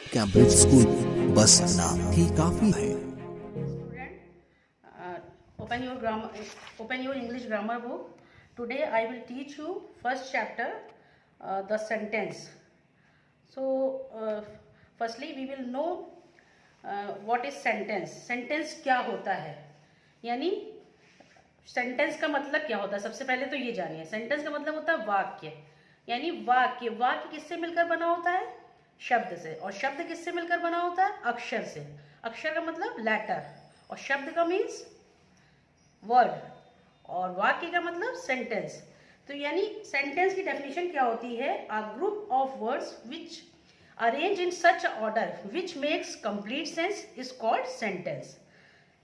Cambridge school, बस नाम ही काफी है। Student, open your English grammar book. Today I will teach you first chapter, the sentence. So, firstly we will know what is sentence. Sentence क्या होता है, यानी sentence का मतलब क्या होता है। सबसे पहले तो ये जानिए, सेंटेंस का मतलब होता है वाक्य, यानी वाक्य। वाक्य किससे मिलकर बना होता है? शब्द से। और शब्द किससे मिलकर बना होता है? अक्षर से। अक्षर का मतलब लेटर, और शब्द का मीन्स वर्ड, और वाक्य का मतलब सेंटेंस। तो यानी सेंटेंस की डेफिनेशन क्या होती है? A group of words which arrange in such order which makes complete sense is called sentence.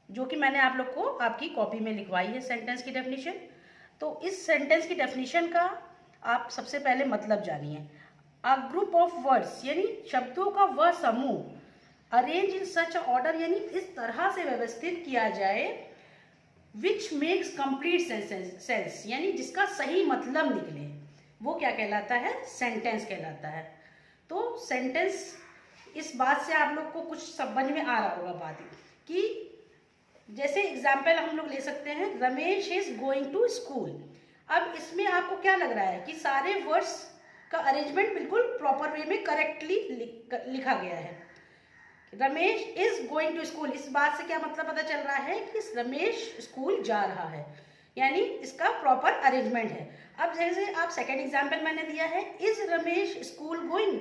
जो कि मैंने आप लोग को आपकी कॉपी में लिखवाई है सेंटेंस की डेफिनेशन। तो इस सेंटेंस की डेफिनेशन का आप सबसे पहले मतलब जानिए। अ ग्रुप ऑफ वर्ड्स यानी शब्दों का वह समूह, अरेंज इन सच ऑर्डर यानी इस तरह से व्यवस्थित किया जाए, विच मेक्स कंप्लीट सेंस यानी जिसका सही मतलब निकले, वो क्या कहलाता है? सेंटेंस कहलाता है। तो सेंटेंस, इस बात से आप लोग को कुछ समझ में आ रहा होगा बात कि जैसे एग्जाम्पल हम लोग ले सकते हैं, Ramesh is going to school. अब इसमें आपको क्या लग रहा है कि सारे वर्ड्स का अरेंजमेंट बिल्कुल प्रॉपर वे में करेक्टली लिखा गया है। Ramesh is going to school, इस बात से क्या मतलब पता चल रहा है कि रमेश स्कूल जा रहा है, यानी इसका प्रॉपर अरेंजमेंट है। अब जैसे आप सेकेंड एग्जाम्पल मैंने दिया है, इज रमेश स्कूल गोइंग,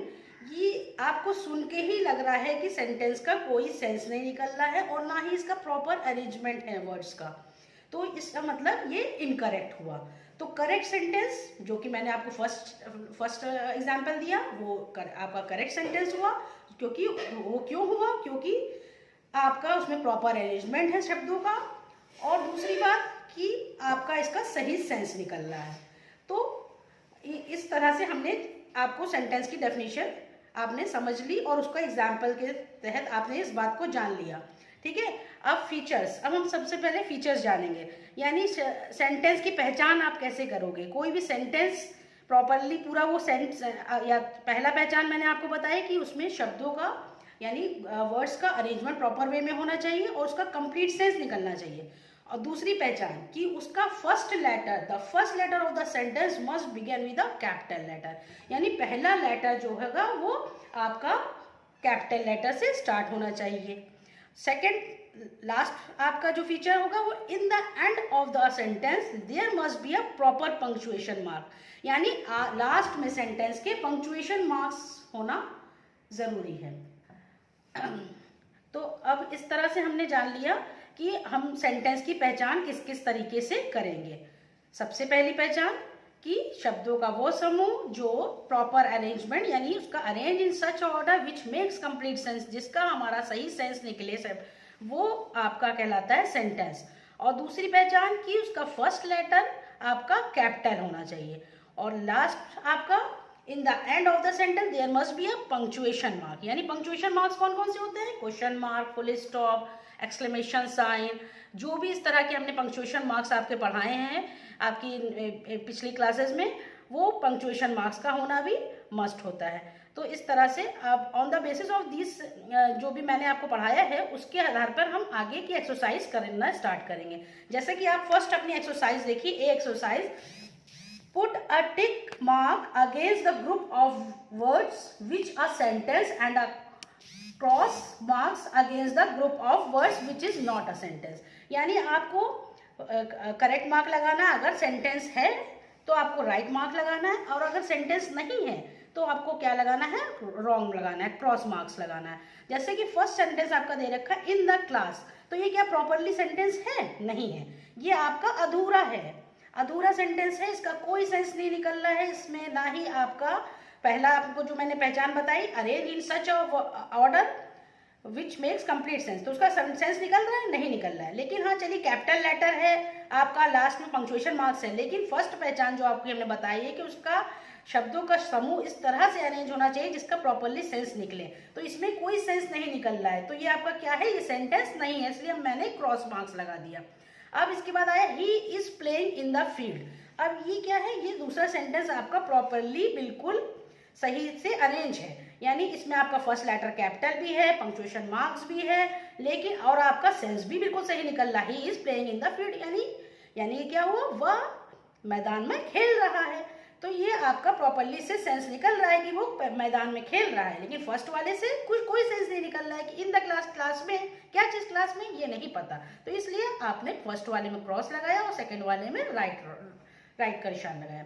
ये आपको सुन के ही लग रहा है कि सेंटेंस का कोई सेंस नहीं निकल रहा है और ना ही इसका प्रॉपर अरेंजमेंट है वर्ड्स का, तो इसका मतलब ये इनकरेक्ट हुआ। तो करेक्ट सेंटेंस, जो कि मैंने आपको फर्स्ट एग्जाम्पल दिया, वो आपका करेक्ट सेंटेंस हुआ। क्योंकि वो क्यों हुआ? क्योंकि आपका उसमें प्रॉपर अरेंजमेंट है शब्दों का, और दूसरी बात कि आपका इसका सही सेंस निकल रहा है। तो इस तरह से हमने आपको सेंटेंस की डेफिनेशन आपने समझ ली, और उसका एग्जाम्पल के तहत आपने इस बात को जान लिया। ठीक है। अब फीचर्स, अब हम सबसे पहले फीचर्स जानेंगे, यानी सेंटेंस की पहचान आप कैसे करोगे। कोई भी सेंटेंस प्रॉपरली पूरा वो सेंस, या पहला पहचान मैंने आपको बताया कि उसमें शब्दों का यानी वर्ड्स का अरेंजमेंट प्रॉपर वे में होना चाहिए और उसका कंप्लीट सेंस निकलना चाहिए। और दूसरी पहचान कि उसका first letter, the first letter of the sentence must begin with a capital letter, यानी पहला लेटर जो होगा वो आपका कैपिटल लेटर से स्टार्ट होना चाहिए। सेकेंड लास्ट आपका जो फीचर होगा वो, in the end of the sentence there must be a proper punctuation mark, यानी लास्ट में सेंटेंस के पंक्चुएशन मार्क्स होना जरूरी है। तो अब इस तरह से हमने जान लिया कि हम सेंटेंस की पहचान किस किस तरीके से करेंगे। सबसे पहली पहचान कि शब्दों का वो समूह जो प्रॉपर अरेंजमेंट यानी उसका arrange in such order which makes complete sense, जिसका हमारा सही सेंस निकले सब, वो आपका कहलाता है सेंटेंस। और दूसरी पहचान कि उसका फर्स्ट लेटर आपका कैपिटल होना चाहिए, और लास्ट आपका in the end of the sentence there must be a punctuation mark, यानी पंक्चुएशन मार्क्स कौन कौन से होते हैं? Question mark, full stop, exclamation sign, जो भी इस तरह के हमने पंक्चुएशन मार्क्स आपके पढ़ाए हैं आपकी पिछली क्लासेस में, वो पंक्चुएशन मार्क्स का होना भी मस्ट होता है। तो इस तरह से आप on the basis of this जो भी मैंने आपको पढ़ाया है उसके आधार पर हम आगे की एक्सरसाइज करना स्टार्ट करेंगे। जैसे कि आप फर्स्ट अपनी एक्सरसाइज देखिए, ए exercise, put a tick mark against the group of words which a sentence and a cross marks against the group of words which is not a sentence, यानी आपको correct mark लगाना है। अगर sentence है तो आपको right mark लगाना है, और अगर सेंटेंस नहीं है तो आपको क्या लगाना है? रॉन्ग लगाना है, क्रॉस मार्क्स लगाना है। जैसे कि फर्स्ट सेंटेंस आपका दे रखा है इन द क्लास, तो ये क्या प्रॉपरली सेंटेंस है? नहीं है, ये आपका अधूरा है, अधूरा सेंटेंस है, इसका कोई सेंस नहीं निकल रहा है इसमें। ना ही आपका पहला आपको जो मैंने पहचान बताई, arrange in such order which makes complete sense, तो उसका सेंस निकल रहा है? नहीं निकल रहा है। लेकिन हाँ चलिए, कैपिटल लेटर है आपका, लास्ट में पंक्चुएशन मार्क्स है, लेकिन फर्स्ट पहचान जो आपकी हमने बताई है कि उसका शब्दों का समूह इस तरह से अरेंज होना चाहिए जिसका प्रॉपरली सेंस निकले, तो इसमें कोई सेंस नहीं निकल रहा है, तो ये आपका क्या है? ये सेंटेंस नहीं है, इसलिए मैंने क्रॉस मार्क्स लगा दिया। अब इसके बाद आया he is playing in the field. अब ये क्या है? ये दूसरा सेंटेंस आपका प्रॉपरली बिल्कुल सही से अरेंज है, यानी इसमें आपका फर्स्ट लेटर कैपिटल भी है, पंक्चुएशन मार्क्स भी है, लेकिन और आपका सेंस भी बिल्कुल सही निकल रहा है, he is playing in the field, यानी क्या हुआ, वह मैदान में खेल रहा है। तो ये आपका प्रॉपरली से सेंस निकल रहा है कि वो मैदान में खेल रहा है, लेकिन फर्स्ट वाले से कोई सेंस नहीं निकल रहा है कि इन द क्लास में क्या चीज क्लास में, ये नहीं पता। तो इसलिए आपने फर्स्ट वाले में क्रॉस लगाया और सेकंड वाले में राइट का निशान लगाया,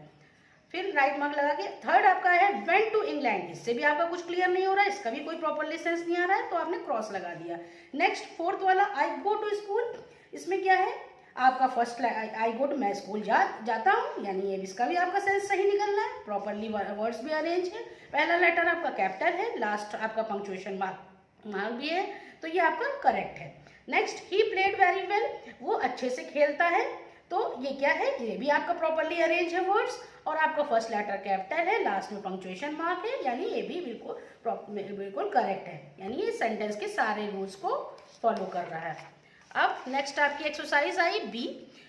फिर राइट मार्क लगा के। थर्ड आपका है वेंट टू इंग्लैंड, इससे भी आपका कुछ क्लियर नहीं हो रहा है, इसका भी कोई प्रॉपरली सेंस नहीं आ रहा है, तो आपने क्रॉस लगा दिया। नेक्स्ट फोर्थ वाला आई गो टू स्कूल, इसमें क्या है आपका फर्स्ट आई गो टू, मैं स्कूल जाता हूँ, यानी ये इसका भी आपका सेंस सही निकल रहा है, प्रॉपरली वर्ड्स भी अरेंज है, पहला लेटर आपका कैपिटल है, लास्ट आपका पंक्चुएशन मार्क भी है, तो ये आपका करेक्ट है। Next he played very well, वो अच्छे से खेलता है, तो ये क्या है, ये भी आपका प्रॉपरली अरेंज है वर्ड्स, और आपका फर्स्ट लेटर कैपिटल है, लास्ट में पंक्चुएशन मार्क है, यानी ये भी बिल्कुल करेक्ट है, यानी ये सेंटेंस के सारे रूल्स को फॉलो कर रहा है। अब नेक्स्ट आपकी exercise I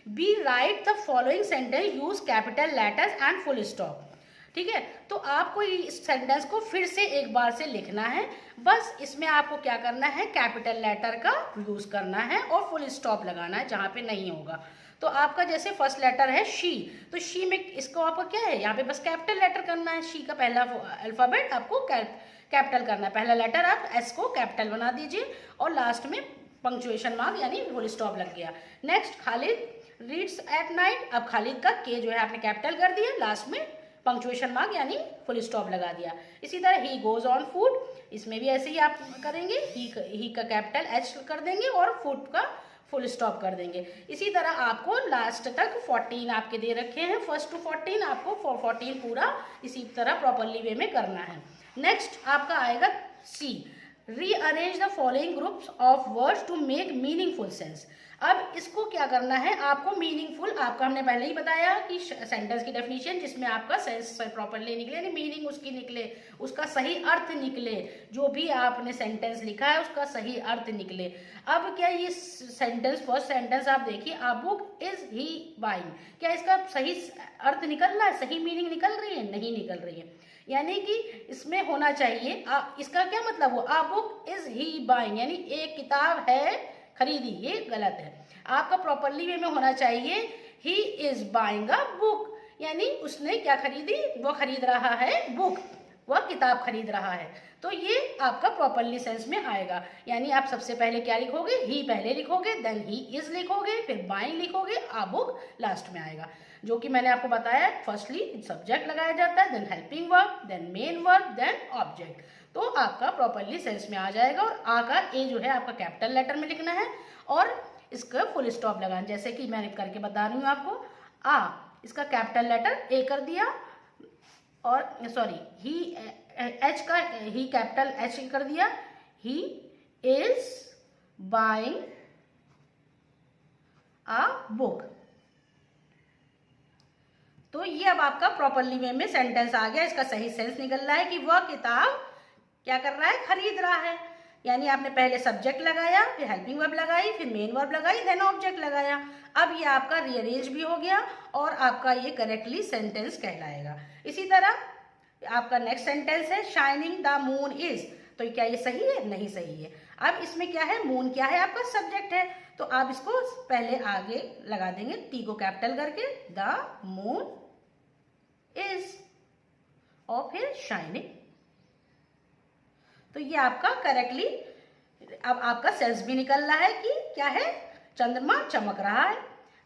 B write the following sentence use capital letters and full stop. ठीक है, तो आपको इस सेंटेंस को फिर से एक बार से लिखना है, बस इसमें आपको क्या करना है, कैपिटल लेटर का यूज करना है और फुल स्टॉप लगाना है जहां पे नहीं होगा। तो आपका जैसे फर्स्ट लेटर है शी, तो शी में इसको आपको क्या है, यहाँ पे बस कैपिटल लेटर करना है, शी का पहला अल्फाबेट आपको कैपिटल करना है, पहला लेटर आप एस को कैपिटल बना दीजिए और लास्ट में पंक्चुएशन मार्क यानी फुल स्टॉप लग गया। Next Khalid reads at night, अब खालिद का के जो है आपने कैपिटल कर दिया, लास्ट में पंक्चुएशन मार्क यानी फुल स्टॉप लगा दिया। इसी तरह ही गोज ऑन फूड, इसमें भी ऐसे ही आप करेंगे, ही का कैपिटल एच कर देंगे और फूड का फुल स्टॉप कर देंगे। इसी तरह आपको लास्ट तक 14 आपके दे रखे हैं, फर्स्ट टू 14 आपको 14 पूरा इसी तरह प्रॉपरली वे में करना है। नेक्स्ट आपका आएगा C, rearrange the following groups of words to make meaningful sense. अब इसको क्या करना है, आपको मीनिंगफुल, आपका हमने पहले ही बताया कि सेंटेंस की डेफिनेशन जिसमें आपका सेंस प्रॉपरली निकले, यानी मीनिंग उसकी निकले, उसका सही अर्थ निकले, जो भी आपने सेंटेंस लिखा है उसका सही अर्थ निकले। अब क्या ये सेंटेंस, फर्स्ट सेंटेंस आप देखिए, आ बुक इज ही बाइंग, क्या इसका सही अर्थ निकल रहा है, सही मीनिंग निकल रही है, नहीं निकल रही है, यानी कि इसमें होना चाहिए इसका क्या मतलब हो, आ बुक इज ही बाइंग, यानी एक किताब है खरीदी, ये गलत है। आपका प्रॉपरली वे में होना चाहिए he is buying a book, यानी उसने क्या खरीदी, वो खरीद रहा है बुक, वह किताब खरीद रहा है, तो ये आपका प्रॉपरली सेंस में आएगा। यानी आप सबसे पहले क्या लिखोगे, ही पहले लिखोगे, देन ही इज लिखोगे, फिर बाइंग लिखोगे, आ बुक लास्ट में आएगा, जो कि मैंने आपको बताया फर्स्टली सब्जेक्ट लगाया जाता है, then helping verb, then main verb, then object, तो आपका प्रॉपरली सेंस में आ जाएगा। और आ का ए जो है आपका कैपिटल लेटर में लिखना है और इसका फुल स्टॉप लगाना, जैसे कि मैंने करके बता रही हूँ आपको, आ इसका कैपिटल लेटर ए कर दिया, और सॉरी ही एच का ही कैपिटल एच कर दिया, he is buying a book. तो ये अब आपका प्रॉपरली वे में सेंटेंस आ गया, इसका सही सेंस निकल रहा है कि वह किताब क्या कर रहा है, खरीद रहा है, यानी आपने पहले सब्जेक्ट लगाया, फिर हेल्पिंग वर्ब लगाई, फिर मेन वर्ब लगाई, देन ऑब्जेक्ट लगाया। अब ये आपका रीअरेंज भी हो गया और आपका ये करेक्टली सेंटेंस कहलाएगा। इसी तरह आपका नेक्स्ट सेंटेंस है शाइनिंग द मून इज, तो क्या ये सही है, नहीं सही है। अब इसमें क्या है, मून क्या है, आपका सब्जेक्ट है, तो आप इसको पहले आगे लगा देंगे टी को कैपिटल करके, द मून इज, और फिर शाइनिंग, तो ये आपका करेक्टली अब आपका सेंस भी निकल रहा है कि क्या है, चंद्रमा चमक रहा है,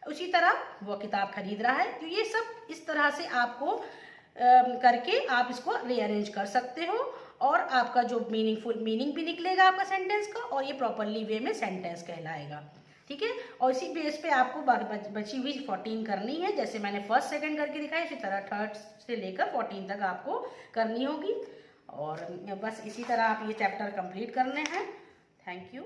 उसी तरह वो किताब खरीद रहा है। तो ये सब इस तरह से आपको करके आप इसको रीअरेंज कर सकते हो और आपका जो मीनिंगफुल मीनिंग भी निकलेगा आपका सेंटेंस का, और ये प्रॉपरली वे में सेंटेंस कहलाएगा। ठीक है, और इसी बेस पे आपको बची हुई 14 करनी है, जैसे मैंने फर्स्ट सेकंड करके दिखाया, इसी तरह थर्ड से लेकर 14 तक आपको करनी होगी। और बस इसी तरह आप ये चैप्टर कंप्लीट करने हैं। Thank you.